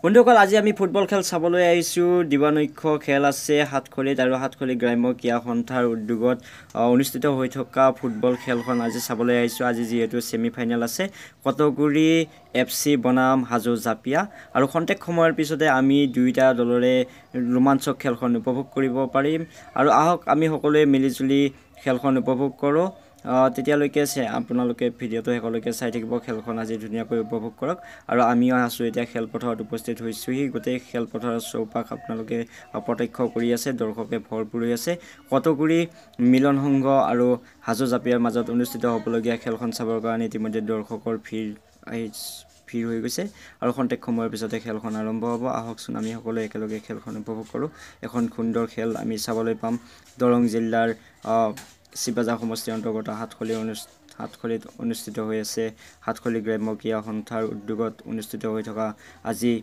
বন্ধুসকল আজি আমি ফুটবল খেল চাবলৈ আহিছো দিবানৈক্ষ খেল আছে হাতখলিত আৰু হাতখলি গ্ৰাম্য ক্ৰীড়া সন্থাৰ উদ্যোগত অনুষ্ঠিত হৈ থকা ফুটবল খেলখন আজি চাবলৈ আহিছো আজি যেহেতু সেমি ফাইনেল আছে কটগুৰি এফসি বনাম হাজো জাপিয়া আৰু খন্তেক সময়ৰ পিছতে আমি দুইটা দলৰে ৰোমাঞ্চক খেলখন উপভোগ কৰিব পাৰিম আৰু আহক আমি সকলোৱে মিলিজুলি খেলখন উপভোগ কৰো তেতিয়ালৈকে আপোনালোকে ভিডিওটো হেকলৈকে চাই থাকিব খেলখন আজি ধুনীয়াকৈ উপভোগ কৰক আৰু আমিও আছো এতিয়া খেলপথাৰত উপস্থিত হৈছো হি গোটেই খেলপথাৰৰ চৌপাশ আপোনালোকে প্ৰত্যক্ষ কৰি আছে দৰ্শকে ভৰপুৰ হৈ আছে কটগুৰি মিলন সংঘ আৰু হাজো জাপিয়াৰ মাজত অনুষ্ঠিত হ'বলগীয়া খেলখন চাবৰ কাৰণে ইতিমধ্যে দৰ্শকৰ ভিৰ হৈ গৈছে আৰু খন্তেক সময়ৰ পিছতে খেলখন আৰম্ভ হ'ব আহকচোন আমি সকলোৱে একেলগে খেলখন উপভোগ কৰো এখন সুন্দৰ খেল আমি চাবলৈ পাম দৰং জিলাৰ শিৱবাজাৰ সমষ্টিৰ অন্তৰ্গত হাতখলিত অনুষ্ঠিত হৈ আছে হাতখলি গ্ৰাম্য ক্ৰীড়া সন্থাৰ উদ্যোগত অনুষ্ঠিত হৈ থকা আজি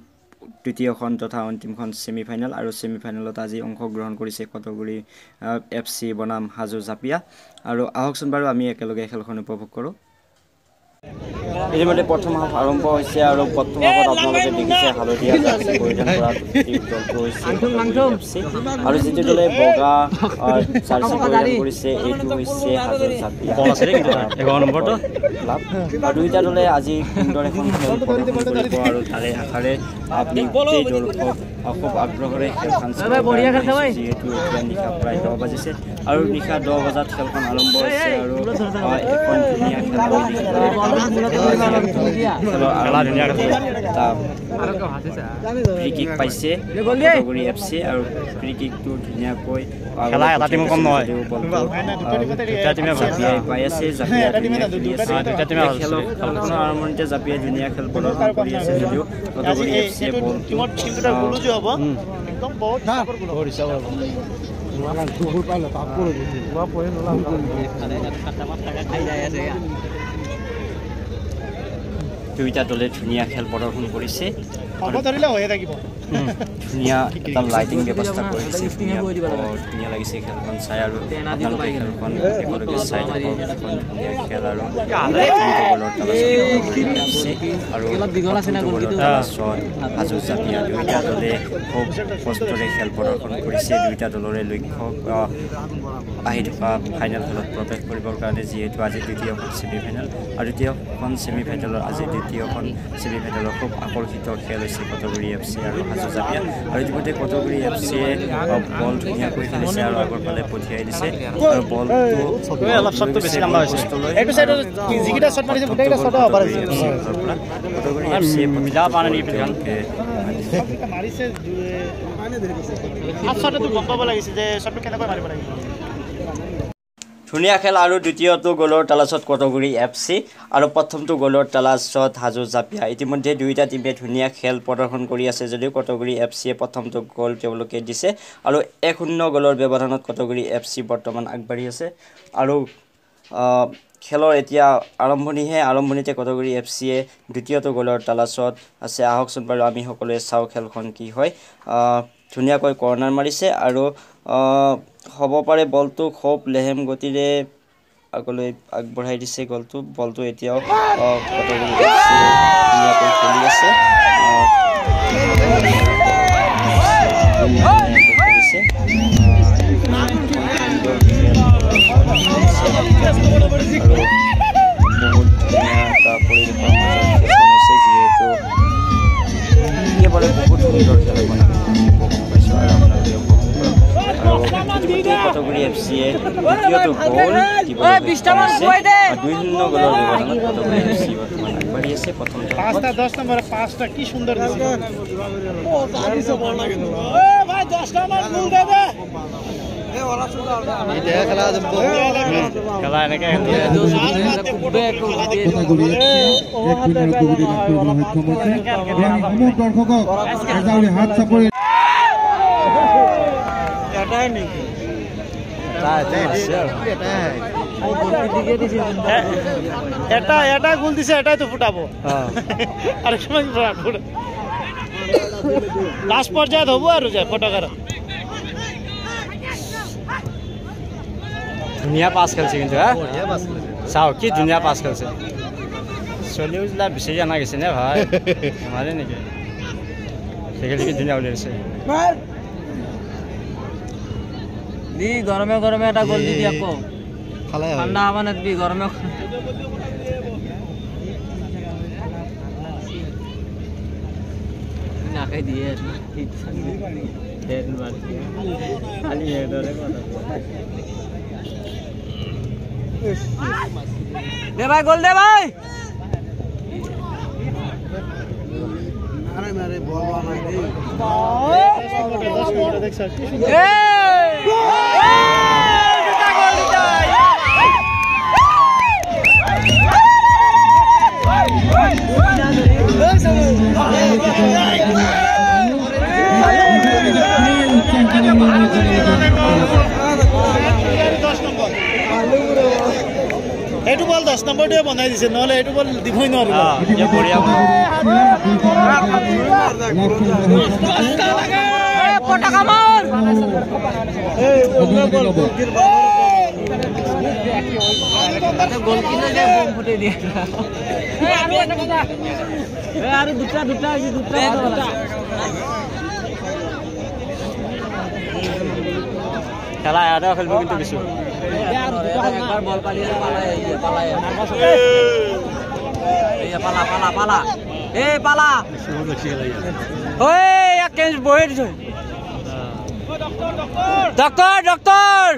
তৃতীয়খন তথা অন্তিমখন সেমি ফাইনেল আৰু সেমি ফাইনেলত আজি অংশগ্ৰহণ কৰিছে কটগুৰি এফসি বনাম হাজো জাপিয়া আৰু আহকচোন বাৰু আমি একেলগে খেলখন উপভোগ কৰো ইতিমধ্যে প্ৰথম হাফ আৰম্ভ হৈছে আৰু প্ৰথম হাফত আপোনালোকে দেখিছে হালধীয়া জাৰ্চি পৰিধান কৰা দলটো হৈছে এফসি আৰু যিটো দলে বগা জাৰ্চি পৰিধান কৰিছে এইটো হৈছে হাজো জাপিয়া 11 নম্বৰটো আৰু দুইটা দলে আজি সুন্দৰ এখন খেল প্ৰদৰ্শন কৰিব আৰু তাৰে আশাৰে আপুনি গোটেই দৰ্শক খুব আগ্ৰহেৰে খেলখন যিহেতু এতিয়া নিশা প্ৰায় 10 বাজিছে আৰু নিশা 10 বজাত খেলখন আৰম্ভ হৈছে আৰু এখন ধুনীয়া ফ্ৰী কিক পাইছে কটগুৰি এফসি আৰু ফ্ৰী কিকটো ধুনীয়াকৈ খেলা এটা টিম কম নহয় দুটা টিমে পাই আছে জাপিয়া খেলখনৰ আৰম্ভণিতে জাপিয়া ধুনীয়া খেল প্ৰদৰ্শন কৰি আছে যদিও কটগুৰি এফসি একদম বহুত দুইটা দলে ধুনীয়া খেল প্ৰদৰ্শন কৰিছে ধুনীয়া এটা লাইটিং ব্যৱস্থা কৰিছে ধুনীয়া লাগিছে খেলখন চাই আৰু আপোনালোকে খেলখন একেলগে চাই থাকক ধুনীয়া খেল আৰু হাজো জাপিয়া দুইটা দলে খুব কষ্টৰে খেল প্ৰদৰ্শন কৰিছে দুইটা দলৰে লক্ষ্য আহি থকা ফাইনেল খেলত প্ৰৱেশ কৰিবৰ কাৰণে যিহেতু আজি দ্বিতীয়খন ছেমি ফাইনেল আৰু দ্বিতীয়খন ছেমি ফাইনেলৰ আজি দ্বিতীয়খন ছেমি ফাইনেলৰ খুব আকৰ্ষিত খেল হৈছে কটগুৰি এফসি আৰু হাজো জাপিয়া আৰু ইতিমধ্যে কটগুৰি এফসিয়ে বল ধুনীয়াকৈ খেলিছে আৰু আগৰ ফালে পঠিয়াই দিছে আৰু বলটো অলপ শটটো বেছি লম্বা হৈছে এইটো সাইডৰ যিকিটা শট মাৰিছে গোটেইটা শট হ'ব পাৰে কটগুৰি এফসিয়ে মিলা পানে নি মাৰিছে মানে ধৰি গৈছে আপ শটটো গম পাব লাগিছে যে শটটো কেনেকৈ মাৰিব লাগে ধুনীয়া খেল আৰু দ্বিতীয়টো গলৰ তালাচত কটগুৰি এফসি আৰু প্ৰথমটো গলৰ তালাচত হাজো জাপিয়া ইতিমধ্যে দুইটা টিমে ধুনীয়া খেল প্ৰদৰ্শন কৰি আছে যদিও কটগুৰি এফসিয়ে প্ৰথমটো গল তেওঁলোকে দিছে আৰু 1-0 গলৰ ব্যৱধানত কটগুৰি এফসি বৰ্তমান আগবাঢ়ি আছে আৰু খেলৰ এতিয়া আৰম্ভণিতে কটগুৰি এফসিয়ে দ্বিতীয়টো গলৰ তালাচত আছে আহকচোন বাৰু আমি সকলোৱে চাওঁ খেলখন কি হয় ধুনীয়াকৈ কৰ্নাৰ মাৰিছে আৰু হ'ব পাৰে বলটো খুব লেহেম গতিৰে আগলৈ আগবঢ়াই দিছে বলটো এতিয়াও কটগুৰি এফসিয়ে ধুনীয়াকৈ খেলি আছে কটগুৰি এফসিয়ে দ্বিতীয়টো গল দিবলৈ 2-0 গলৰ ব্যৱধানত কটগুৰি এফসি বৰ্তমান আগবাঢ়ি আছে প্ৰথম 5-10 নম্বৰ 5টা কি সুন্দৰ দিছে ও জানিছে বল লাগে এ ভাই 10টা মার গোল দে দে এ ওরা সুন্দর এই দেখ খেলা দেব খেলা এনেকে কটগুৰি এক মিনিট দুগুটি লাভ কৰিবলৈ সক্ষম হৈছে এবং সমগ্ৰ দৰ্শকক এজাউলি হাত চাপৰি এটাই নেকি এটা গোল দিছে এটাই তো ফুটাবো আর সময় লাস্ট পর্যায়ে হবো আর যায় ফটোকার ধুনীয়া পাস খেলছে কিন্তু চাও কি ধুনীয়া পাস খেলছে চলিউজলা বিচাৰি আনা গৈছে নে ভাই নোৱাৰে নেকি সেখানে ধুনীয়া উলিয়াইছে দি গরমে গরমে এটা গোল দি আকৌ ঠান্ডা মানে দি গরমে নাকে দিয়ে দেন মার খালি হেডরে কথা দে ভাই গোল দে ভাই আরে মারে বল বানাই দে এইটো বল 10 নম্বৰ দিয়ে বনাই দিছে নহলে এইটো বল দিবই নোৱাৰিব ये बढ़िया পটাকা মাৰ এই বল গোলকিৰ গোল কিনে যে বোম ফুটে দিয়ে আৰু এটা কথা আৰু দুটা খেলা এটা খেলব কিন্তু কিছু একবার বল পালিয়ে পালায় এই পালা এই পালা ওই এক কেজ বহে দিছ ডক্টর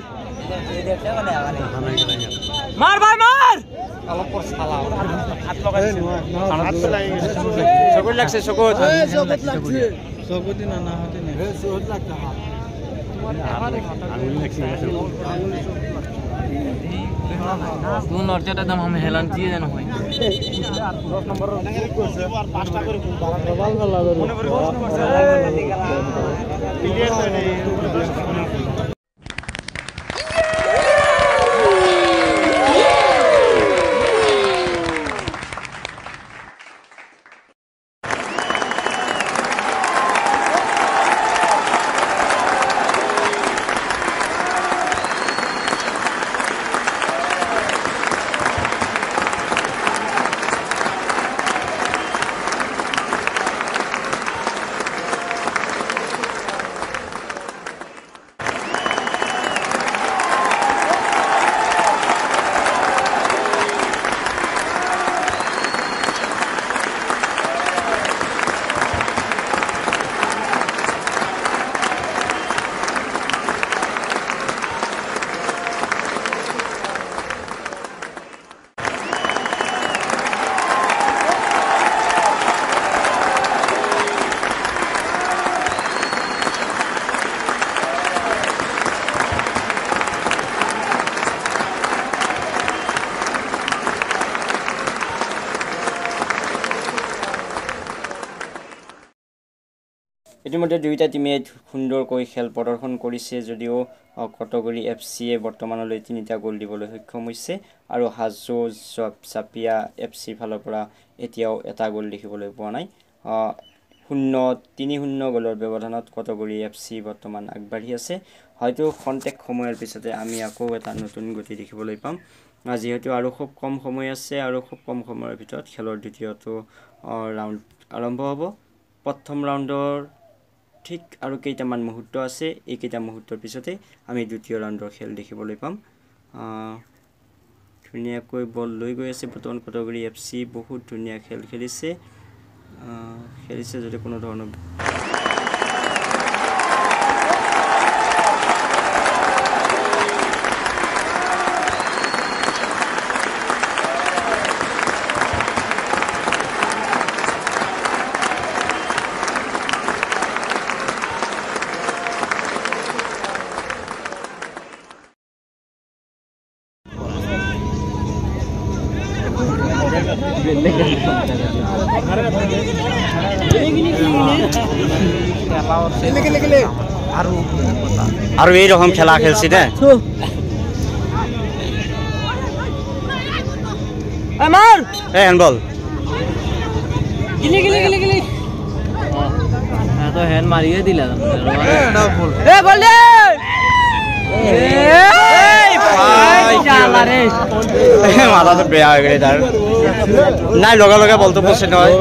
মার ভাই মার অলপ পর সালা হাত লগাইছে হাত লাগছে চকুত লাগছে চকুত চকুত না হতে নে চকুত লাগছে আঙুল লাগছে তুই নরচটা দাম আমি হেলান দিয়ে জানো হয় 10 নম্বর করছে আর 5টা করে বল ভালো মনে করে ক্লিয়ার হয় না ইতিমধ্যে দুইটা টিমে সুন্দৰকৈ খেল প্ৰদৰ্শন কৰিছে যদিও কটগুৰি এফচিয়ে বৰ্তমানলৈ 3টা গোল দিবলৈ সক্ষম হৈছে আৰু হাজো জাপিয়া এফচি ফালৰ পৰা এতিয়াও এটা গোল দেখিবলৈ পোৱা নাই 3-0 গোলৰ ব্যৱধানত কটগুৰি এফচি বৰ্তমান আগবাঢ়ি আছে হয়তো খন্তেক সময়ৰ পিছতে আমি আকৌ এটা নতুন গতি দেখিবলৈ পাম যিহেতু আৰু খুব কম সময় আছে আৰু খুব কম সময়ৰ ভিতৰত খেলৰ দ্বিতীয়টো ৰাউণ্ড আৰম্ভ হ'ব প্ৰথম ৰাউণ্ডৰ ঠিক আৰু কেইটামান মুহূৰ্ত আছে এই কেইটা মুহূৰ্তৰ পিছতে আমি দ্বিতীয় ৰাউণ্ডৰ খেল দেখিবলৈ পাম ধুনীয়াকৈ বল লৈ গৈ আছে বৰ্তমান কটগুৰি এফচি বহুত ধুনীয়া খেল খেলিছে যদি কোনো ধৰণৰ আৰু এই ৰকম খেলা খেলছি দে আমাৰ এই হ্যান্ডবল গিলি তো হ্যান্ড মাৰিয়ে দিলা এ বল দে মাথাটো বেয়া হৈ গ'ল তাৰ নাই লগা লগা বলটো পছে নহয়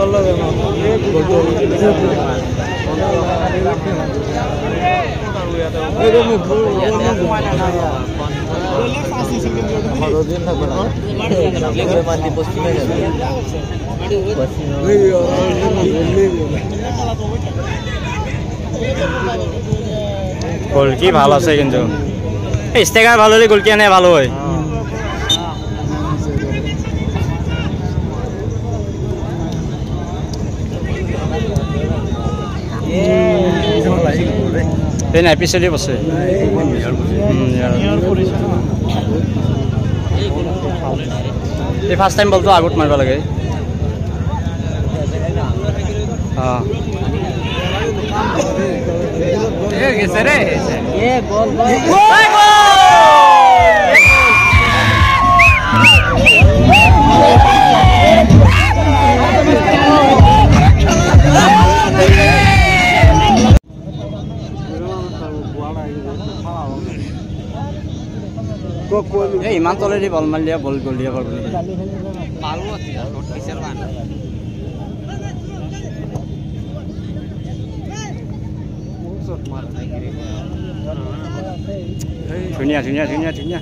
গোলকি ভালো আছে কিন্তু স্ট্রাইকার ভালো হলে গোলকি আনে ভালো হয় এই নাই পিছলি বসে এই ফার্স্ট টাইম বলতো আগত মারব লাগে গেছে রে গোল ইমান তলেদি বল মাৰিলে বল গল দিয়া পারবো ধুনীয়া ধুনীয়া ধুনীয়া ধুনীয়া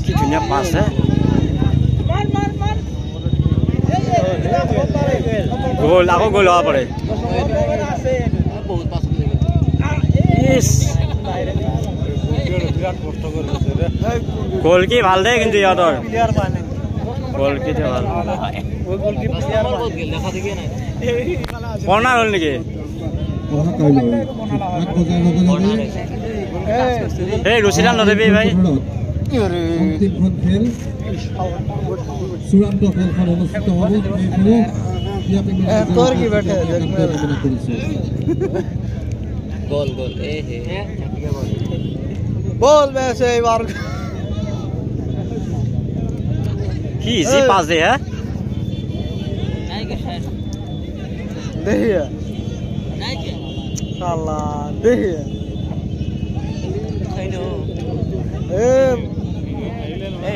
কি ধুনীয়া পাছ হে গোল আকৌ গোল হব পাৰে গোল কি ভাল দে কিন্তু ইহঁতৰ গোল কি ভাল কৰ্ণাৰ হ'ল নেকি এই ৰচিদাল নদেবি ভাই চূড়ান্ত খেলখন অনুষ্ঠিত হ'ব তোৰ কি বেঠে গোল গোল বল বেছে এবার কি ইজি পাস দে হ্যাঁ দেখিয়ে আল্লাহ দেখিয়ে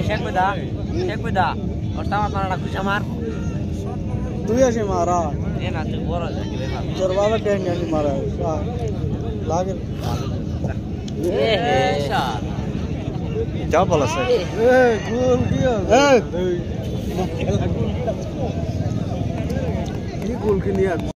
শেখ বুদা ওস্তাদ মারা খুশি আমার তুই আসে মারা এ না তুই বড় তোর বাবা টেন আসে মারা লাগে যাও বল আছে গোল কি গোল কি নিয়ে